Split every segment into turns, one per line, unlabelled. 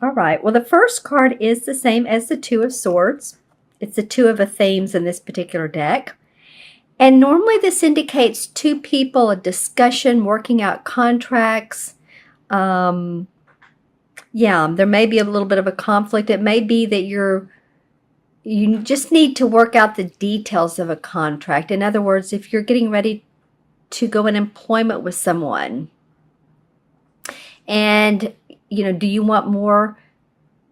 All right. Well, the first card is the same as the Two of Swords. It's the two of a themes in this particular deck. And normally this indicates two people, a discussion, working out contracts. Yeah, there may be a little bit of a conflict. It may be that you just need to work out the details of a contract. In other words, if you're getting ready to go in employment with someone, and do you want more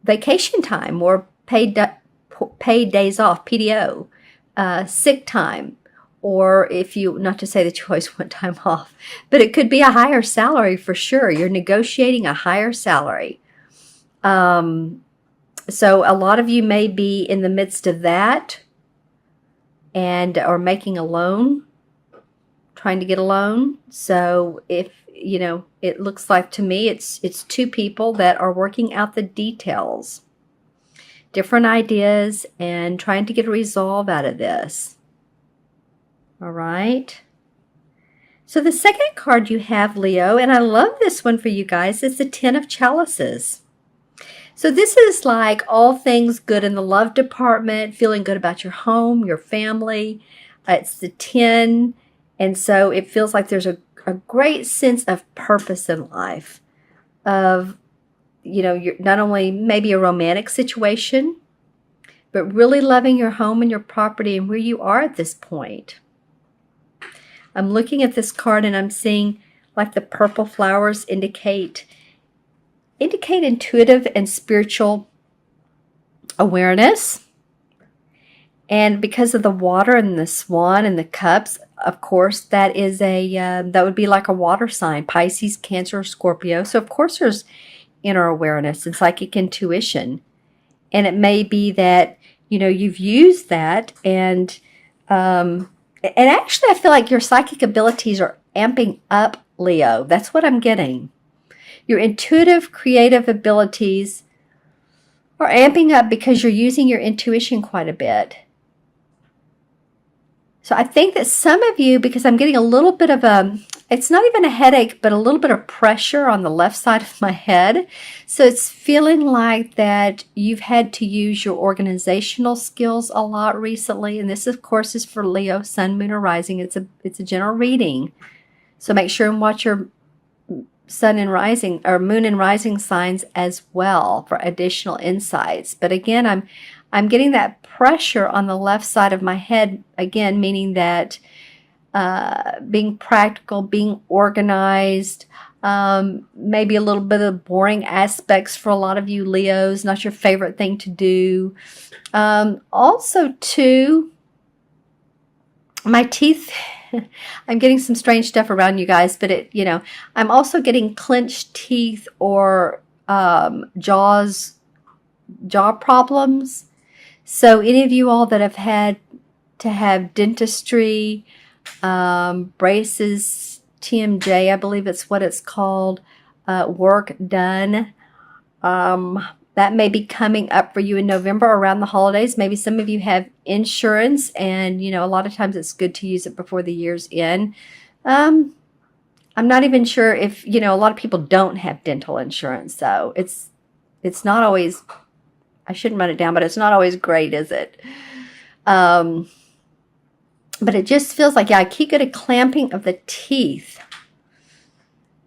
vacation time, more paid days off, PTO, sick time, or if you, not to say that you always want time off, but it could be a higher salary for sure. You're negotiating a higher salary. So a lot of you may be in the midst of that or making a loan, trying to get a loan. So if, it looks like to me it's two people that are working out the details, different ideas, and trying to get a resolve out of this. All right. So the second card you have, Leo, and I love this one for you guys, is the Ten of Chalices. So this is like all things good in the love department, feeling good about your home, your family. It's the 10. And so it feels like there's a great sense of purpose in life. Of, you're not only maybe a romantic situation, but really loving your home and your property and where you are at this point. I'm looking at this card and I'm seeing like the purple flowers indicate intuitive and spiritual awareness. And because of the water and the swan and the cups, of course, that is that would be like a water sign, Pisces, Cancer, Scorpio. So of course there's inner awareness and psychic intuition. And it may be that, you've used that and actually I feel like your psychic abilities are amping up, Leo. That's what I'm getting. Your intuitive, creative abilities are amping up because you're using your intuition quite a bit. So I think that some of you, because I'm getting a little bit of it's not even a headache, but a little bit of pressure on the left side of my head. So it's feeling like that you've had to use your organizational skills a lot recently. And this, of course, is for Leo, Sun, Moon, or Rising. It's a general reading. So make sure and watch your Sun and Rising or Moon and Rising signs as well for additional insights. But again, I'm getting that pressure on the left side of my head, again, meaning that being practical, being organized, maybe a little bit of boring aspects for a lot of you Leos, not your favorite thing to do. Also, too, my teeth, I'm getting some strange stuff around you guys, but I'm also getting clenched teeth or jaw problems. So any of you all that have had to have dentistry, braces, TMJ, I believe it's what it's called, work done, that may be coming up for you in November around the holidays. Maybe some of you have insurance and, a lot of times it's good to use it before the year's end. I'm not even sure if, a lot of people don't have dental insurance. So it's not always, I shouldn't run it down, but it's not always great, is it? But it just feels like, I keep getting clamping of the teeth.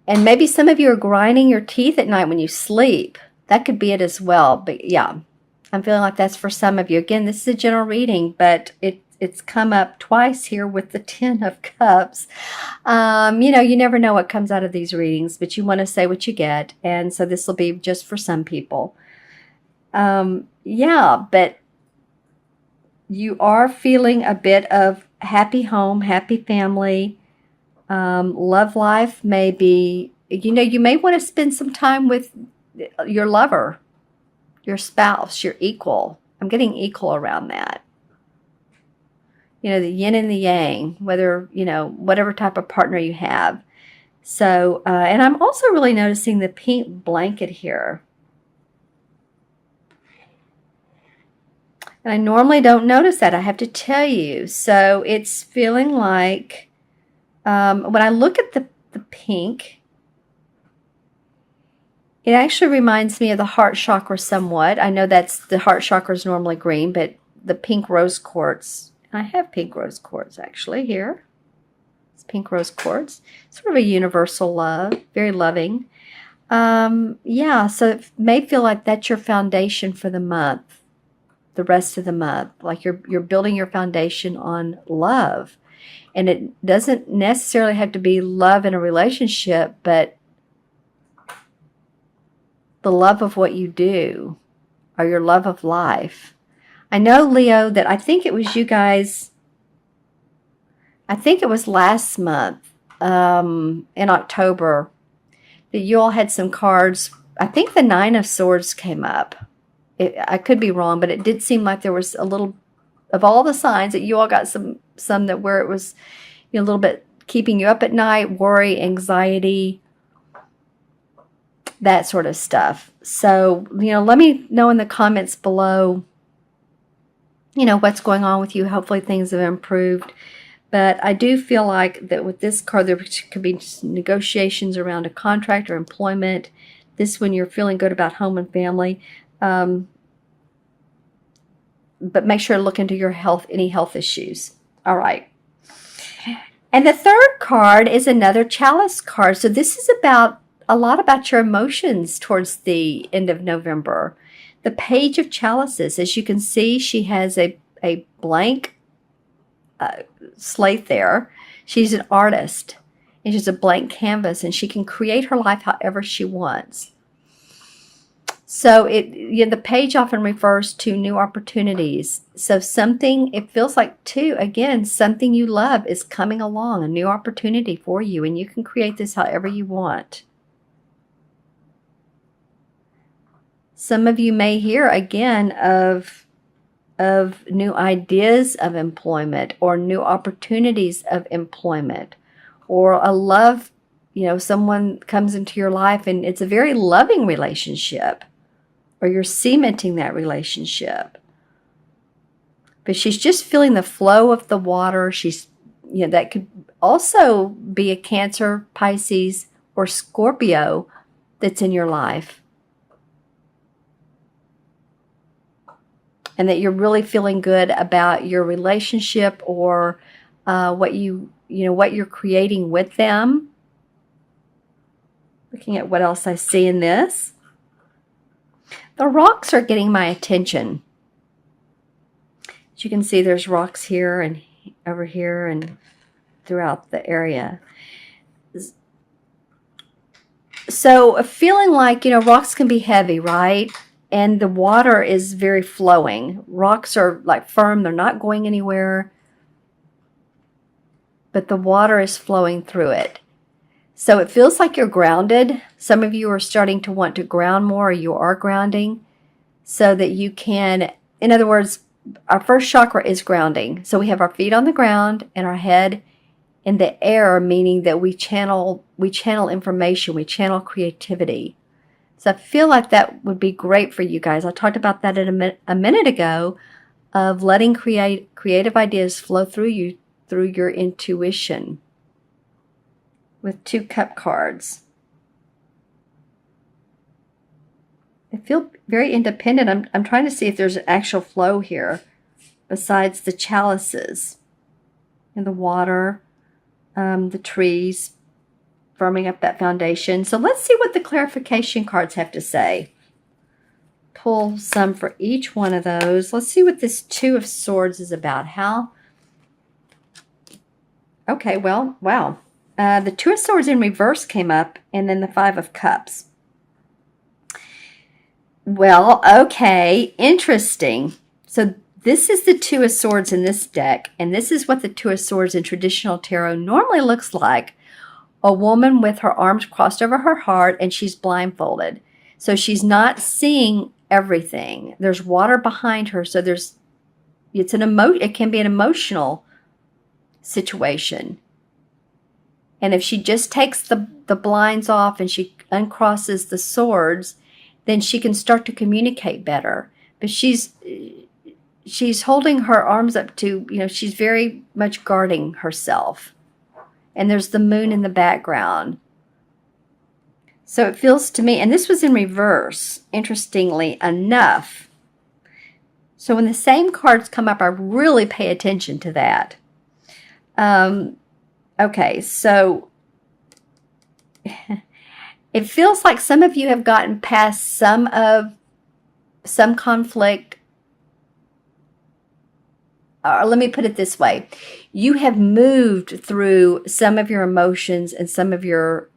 And maybe some of you are grinding your teeth at night when you sleep. That could be it as well. But yeah, I'm feeling like that's for some of you. Again, this is a general reading, but it's come up twice here with the 10 of Cups. You never know what comes out of these readings, but you want to say what you get. And so this will be just for some people. Yeah, but you are feeling a bit of happy home, happy family. Love life may be, you may want to spend some time with your lover, your spouse, your equal. I'm getting equal around that. The yin and the yang, whether, whatever type of partner you have. So, and I'm also really noticing the pink blanket here. And I normally don't notice that, I have to tell you. So it's feeling like, when I look at the pink, It actually reminds me of the heart chakra somewhat. I know that's the heart chakra is normally green, but the pink rose quartz. I have pink rose quartz actually here. It's pink rose quartz. Sort of a universal love, very loving. Yeah, so it may feel like that's your foundation for the month, the rest of the month. Like you're building your foundation on love. And it doesn't necessarily have to be love in a relationship, but the love of what you do or your love of life. I know, Leo, that I think it was you guys, I think it was last month in October that you all had some cards. I think the Nine of Swords came up. I could be wrong, but it did seem like there was a little, of all the signs, that you all got some that where it was, you know, a little bit keeping you up at night, worry, anxiety, that sort of stuff. So, you know, let me know in the comments below, you know, what's going on with you. Hopefully things have improved. But I do feel like that with this card, there could be negotiations around a contract or employment. This one, you're feeling good about home and family. But make sure to look into your health, any health issues. All right. And the third card is another chalice card. So this is about a lot about your emotions towards the end of November. The Page of Chalices. As you can see, she has a blank slate there. She's an artist, and she's a blank canvas, and she can create her life however she wants. So you know, the page often refers to new opportunities. So something, it feels like too, again, something you love is coming along, a new opportunity for you, and you can create this however you want. Some of you may hear again of new ideas of employment or new opportunities of employment, or a love, you know, someone comes into your life and it's a very loving relationship, or you're cementing that relationship. But she's just feeling the flow of the water. She's, you know, that could also be a Cancer, Pisces, or Scorpio that's in your life. And that you're really feeling good about your relationship, or what what you're creating with them. Looking at what else I see in this. The rocks are getting my attention. As you can see, there's rocks here and over here and throughout the area. So feeling like, you know, rocks can be heavy, right? And the water is very flowing. Rocks are like firm. They're not going anywhere. But the water is flowing through it. So it feels like you're grounded. Some of you are starting to want to ground more, or you are grounding, so that you can, in other words, our first chakra is grounding. So we have our feet on the ground and our head in the air, meaning that we channel information, we channel creativity. So I feel like that would be great for you guys. I talked about that a minute ago, of letting creative ideas flow through you, through your intuition, with 2 cup cards. I feel very independent. I'm trying to see if there's an actual flow here besides the chalices and the water, the trees, firming up that foundation. So let's see what the clarification cards have to say. Pull some for each one of those. Let's see what this Two of Swords is about. Okay, well, wow. The Two of Swords in reverse came up, and then the Five of Cups. Well, okay, interesting. So this is the Two of Swords in this deck, and this is what the Two of Swords in traditional tarot normally looks like. A woman with her arms crossed over her heart, and she's blindfolded. So she's not seeing everything. There's water behind her, so it can be an emotional situation. And if she just takes the blinds off and she uncrosses the swords, then she can start to communicate better. But she's holding her arms up to, you know, she's very much guarding herself. And there's the moon in the background. So it feels to me, and this was in reverse, interestingly enough. So when the same cards come up, I really pay attention to that. Okay, so it feels like some of you have gotten past some conflict. Or let me put it this way. You have moved through some of your emotions and some of your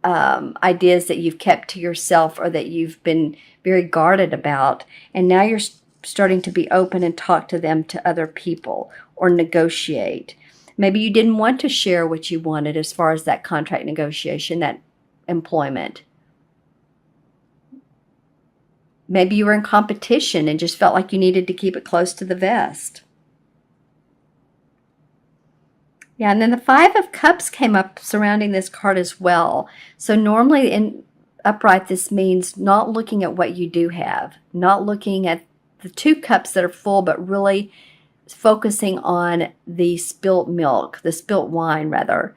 ideas that you've kept to yourself or that you've been very guarded about. And now you're starting to be open and talk to them, to other people, or negotiate. Maybe you didn't want to share what you wanted as far as that contract negotiation, that employment. Maybe you were in competition and just felt like you needed to keep it close to the vest. Yeah, and then the Five of Cups came up surrounding this card as well. So normally in upright, this means not looking at what you do have, not looking at the two cups that are full, but really focusing on the spilt milk, the spilt wine rather.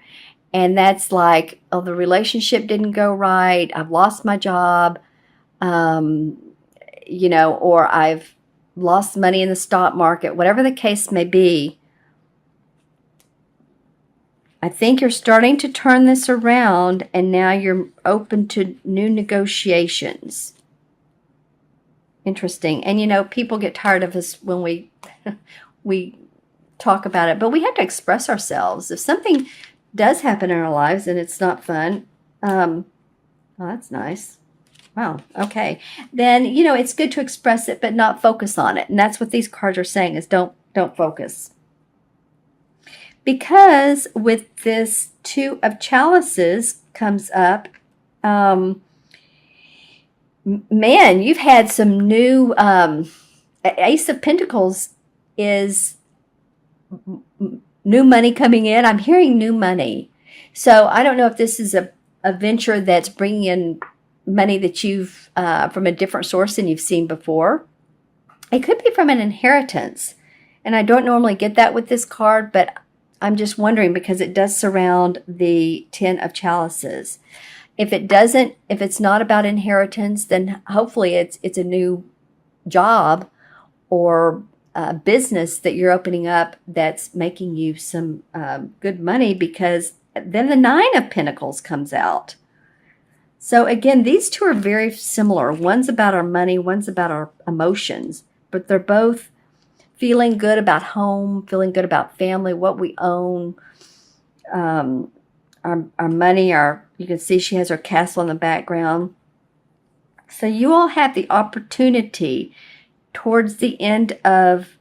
And that's like, oh, the relationship didn't go right, I've lost my job, you know, or I've lost money in the stock market, whatever the case may be. I think you're starting to turn this around, and now you're open to new negotiations. Interesting. And you know, people get tired of us when we talk about it, but we have to express ourselves. If something does happen in our lives and it's not fun, oh, that's nice. Wow. Okay. Then, you know, it's good to express it, but not focus on it. And that's what these cards are saying, is don't focus. Because with this Two of Chalices comes up, man, you've had some new, Ace of Pentacles is new money coming in. I'm hearing new money. So I don't know if this is a venture that's bringing in money that you've, from a different source than you've seen before. It could be from an inheritance. And I don't normally get that with this card, but I'm just wondering because it does surround the Ten of Chalices. If it's not about inheritance, then hopefully it's a new job or a business that you're opening up that's making you some good money, because then the Nine of Pentacles comes out. So again, these two are very similar. One's about our money, one's about our emotions, but they're both feeling good about home, feeling good about family, what we own, our money, you can see she has her castle in the background. So you all have the opportunity towards the end of,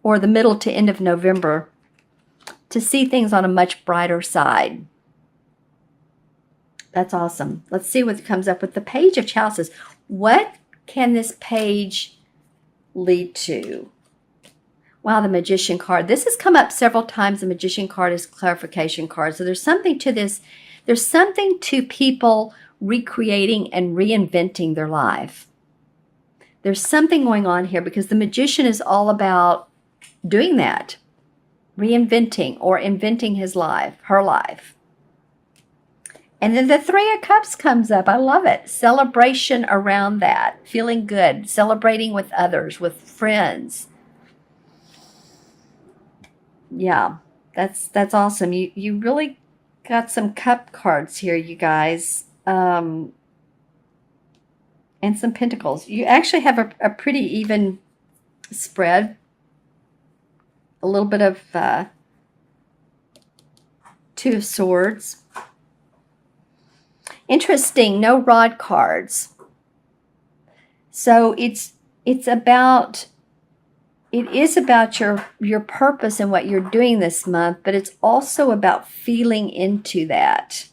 or the middle to end of November, to see things on a much brighter side. That's awesome. Let's see what comes up with the Page of Chalices. What can this page lead to? Wow, the Magician card. This has come up several times. The Magician card is clarification card. So there's something to this. There's something to people recreating and reinventing their life. There's something going on here, because the Magician is all about doing that, reinventing or inventing his life, her life. And then the Three of Cups comes up. I love it. Celebration around that. Feeling good. Celebrating with others, with friends. Yeah, that's awesome. You really got some cup cards here, you guys. And some pentacles. You actually have a pretty even spread. A little bit of Two of Swords. Interesting, no rod cards. So it is about your purpose and what you're doing this month, but it's also about feeling into that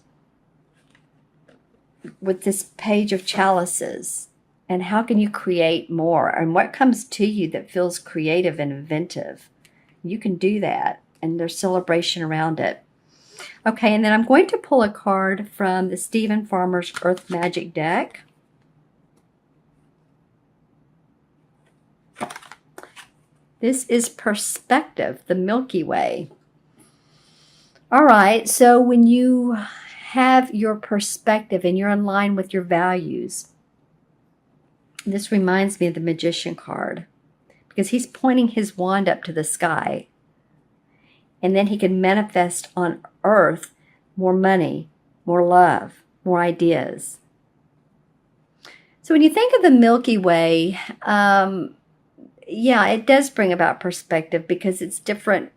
with this Page of Chalices. And how can you create more? And what comes to you that feels creative and inventive? You can do that, and there's celebration around it. Okay, and then I'm going to pull a card from the Stephen Farmer's Earth Magic deck. This is Perspective, the Milky Way. All right, so when you have your perspective and you're in line with your values. This reminds me of the Magician card, because he's pointing his wand up to the sky, and then he can manifest on earth more money, more love, more ideas. So when you think of the Milky Way, yeah, it does bring about perspective, because it's different.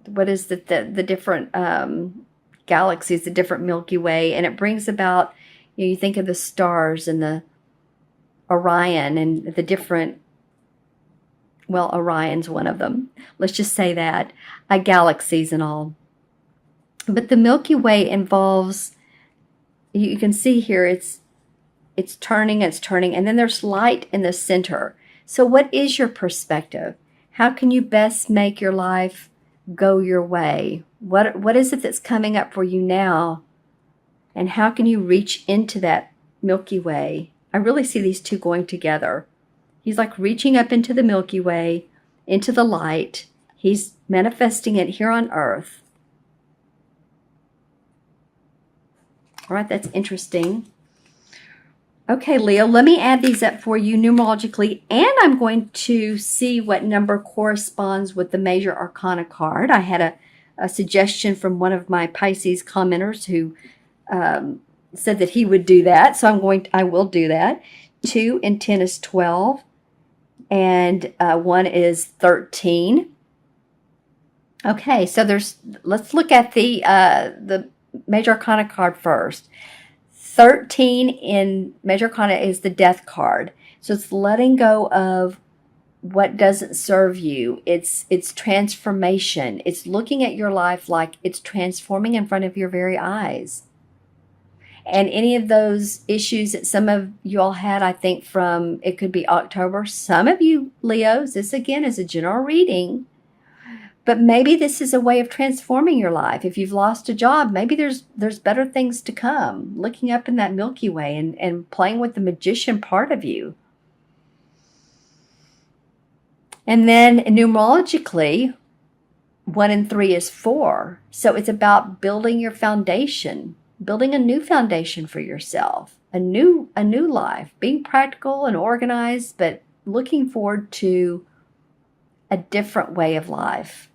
What is the different galaxies, the different Milky Way, and it brings about, you think of the stars and the Orion and the different, well, Orion's one of them. Let's just say that, galaxies and all. But the Milky Way involves, you can see here, it's turning, and then there's light in the center. So what is your perspective? How can you best make your life go your way? What is it that's coming up for you now? And how can you reach into that Milky Way? I really see these two going together. He's like reaching up into the Milky Way, into the light. He's manifesting it here on earth. All right, that's interesting. Okay, Leo, let me add these up for you numerologically, and I'm going to see what number corresponds with the major arcana card. I had a suggestion from one of my Pisces commenters who said that he would do that, so I will do that. 2 and 10 is 12, and 1 is 13. Okay, so let's look at the major arcana card first. 13 in major arcana is the death card. So it's letting go of what doesn't serve you. It's transformation. It's looking at your life like it's transforming in front of your very eyes. And any of those issues that some of you all had, I think from, it could be October. Some of you Leos, this again is a general reading, but maybe this is a way of transforming your life. If you've lost a job, maybe there's better things to come. Looking up in that Milky Way and playing with the magician part of you. And then numerologically, 1 and 3 is 4. So it's about building your foundation, building a new foundation for yourself, a new life, being practical and organized, but looking forward to a different way of life.